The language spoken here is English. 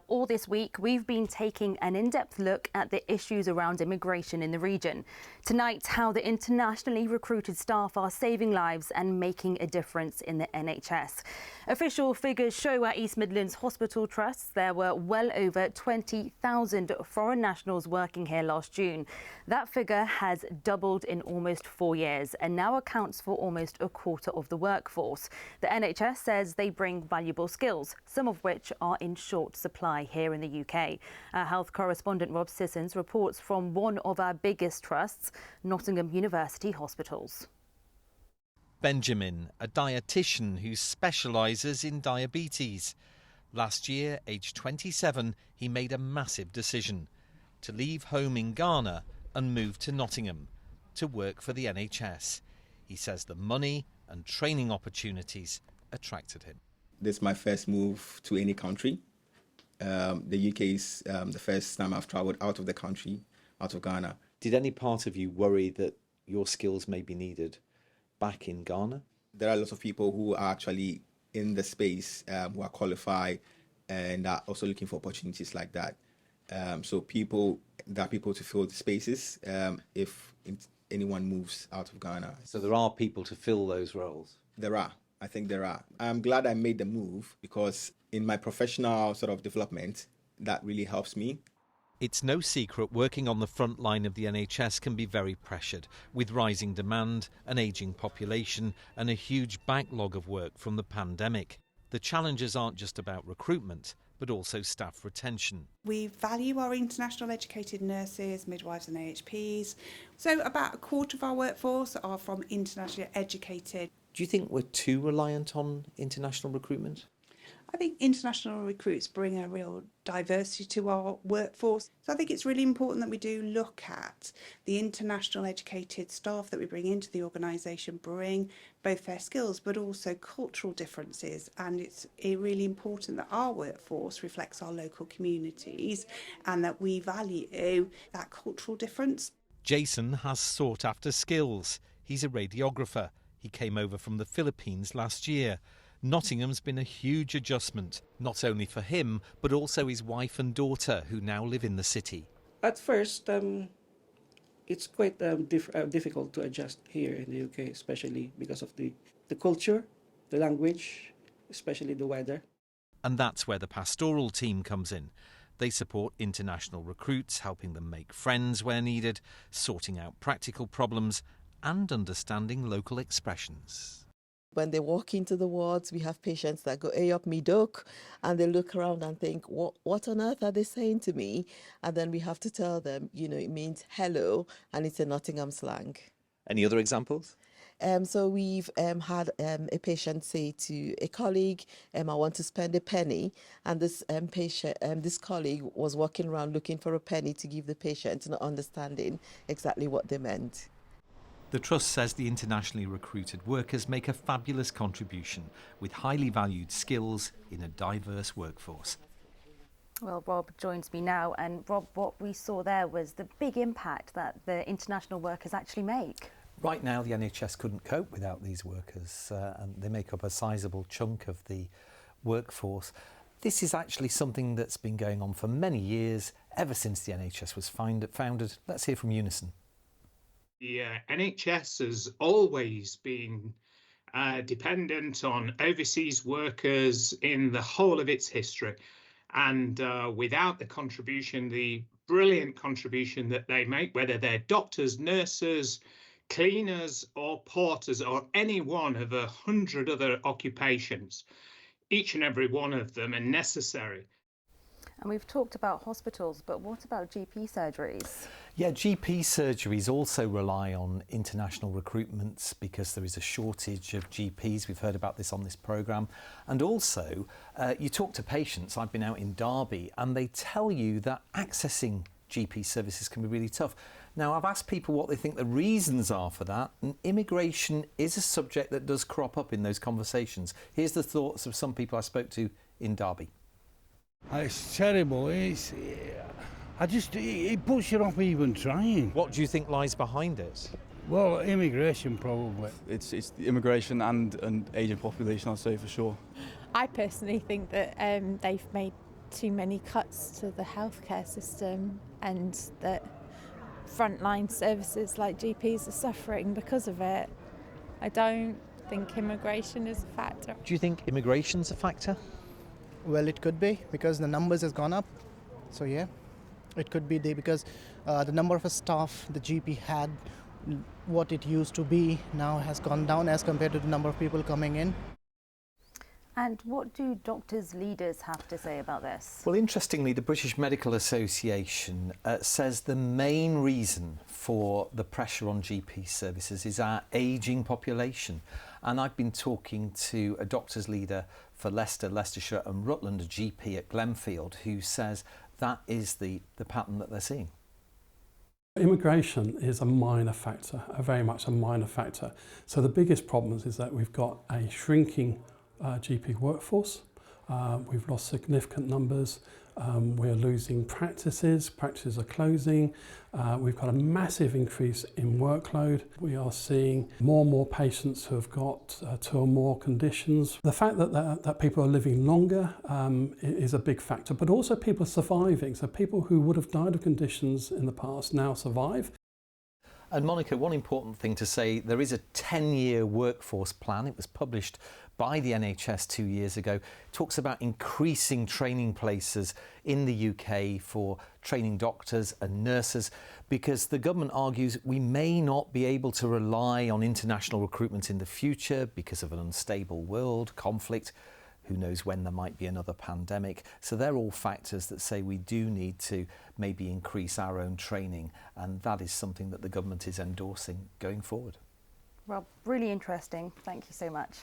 All this week, we've been taking an in-depth look at the issues around immigration in the region. Tonight, how the internationally recruited staff are saving lives and making a difference in the NHS. Official figures show at East Midlands Hospital Trusts there were well over 20,000 foreign nationals working here last June. That figure has doubled in almost 4 years and now accounts for almost a quarter of the workforce. The NHS says they bring valuable skills, some of which are in short supply here in the UK. Our health correspondent Rob Sissons reports from one of our biggest trusts, Nottingham University Hospitals. Benjamin, a dietitian who specialises in diabetes. Last year, aged 27, he made a massive decision to leave home in Ghana and move to Nottingham to work for the NHS. He says the money and training opportunities attracted him. This is my first move to any country. The UK is the first time I've travelled out of the country, out of Ghana. Did any part of you worry that your skills may be needed back in Ghana? There are lots of people who are actually in the space who are qualified and are also looking for opportunities like that. So there are people to fill the spaces if anyone moves out of Ghana. So there are people to fill those roles? There are. I think there are. I'm glad I made the move because in my professional sort of development, that really helps me. It's no secret working on the front line of the NHS can be very pressured, with rising demand, an ageing population and a huge backlog of work from the pandemic. The challenges aren't just about recruitment, but also staff retention. We value our international educated nurses, midwives and AHPs. So about a quarter of our workforce are from internationally educated. Do you think we're too reliant on international recruitment? I think international recruits bring a real diversity to our workforce. So I think it's really important that we do look at the international educated staff that we bring into the organisation, bring both their skills but also cultural differences. And it's really important that our workforce reflects our local communities and that we value that cultural difference. Jason has sought after skills. He's a radiographer. He came over from the Philippines last year. Nottingham's been a huge adjustment, not only for him, but also his wife and daughter, who now live in the city. At first, it's quite difficult to adjust here in the UK, especially because of the culture, the language, especially the weather. And that's where the pastoral team comes in. They support international recruits, helping them make friends where needed, sorting out practical problems and understanding local expressions. When they walk into the wards, we have patients that go, "Hey up me duck," and they look around and think, what on earth are they saying to me? And then we have to tell them, it means hello, and it's a Nottingham slang. Any other examples? So we've had a patient say to a colleague, "I want to spend a penny," and this this colleague was walking around looking for a penny to give the patient, not understanding exactly what they meant. The Trust says the internationally recruited workers make a fabulous contribution with highly valued skills in a diverse workforce. Well, Rob joins me now, and Rob, what we saw there was the big impact that the international workers actually make. Right now, the NHS couldn't cope without these workers, and they make up a sizable chunk of the workforce. This is actually something that's been going on for many years, ever since the NHS was founded. Let's hear from Unison. The NHS has always been dependent on overseas workers in the whole of its history. And without the contribution, the brilliant contribution that they make, whether they're doctors, nurses, cleaners or porters or any one of 100 other occupations, each and every one of them are necessary. And we've talked about hospitals, but what about GP surgeries? Yeah, GP surgeries also rely on international recruitments because there is a shortage of GPs. We've heard about this on this programme. And also, you talk to patients. I've been out in Derby and they tell you that accessing GP services can be really tough. Now, I've asked people what they think the reasons are for that, and immigration is a subject that does crop up in those conversations. Here's the thoughts of some people I spoke to in Derby. It's terrible. It puts you off even trying. What do you think lies behind it? Well, immigration probably. It's the immigration and ageing population, I'd say for sure. I personally think that they've made too many cuts to the healthcare system and that frontline services like GPs are suffering because of it. I don't think immigration is a factor. Do you think immigration's a factor? Well, it could be because the numbers has gone up. So yeah, it could be because the number of staff the GP had, what it used to be, now has gone down as compared to the number of people coming in. And what do doctors' leaders have to say about this? Well, interestingly, the British Medical Association says the main reason for the pressure on GP services is our ageing population. And I've been talking to a doctor's leader for Leicester, Leicestershire and Rutland, a GP at Glenfield, who says that is the pattern that they're seeing. Immigration is a minor factor, very much a minor factor. So the biggest problems is that we've got a shrinking GP workforce. We've lost significant numbers. We're losing practices are closing. We've got a massive increase in workload. We are seeing more and more patients who have got two or more conditions. The fact that people are living longer is a big factor, but also people are surviving. So people who would have died of conditions in the past now survive. And Monica, one important thing to say, there is a 10-year workforce plan. It was published by the NHS 2 years ago. It talks about increasing training places in the UK for training doctors and nurses, because the government argues we may not be able to rely on international recruitment in the future because of an unstable world, conflict. Who knows when there might be another pandemic. So they're all factors that say we do need to maybe increase our own training, and that is something that the government is endorsing going forward. Well, really interesting. Thank you so much.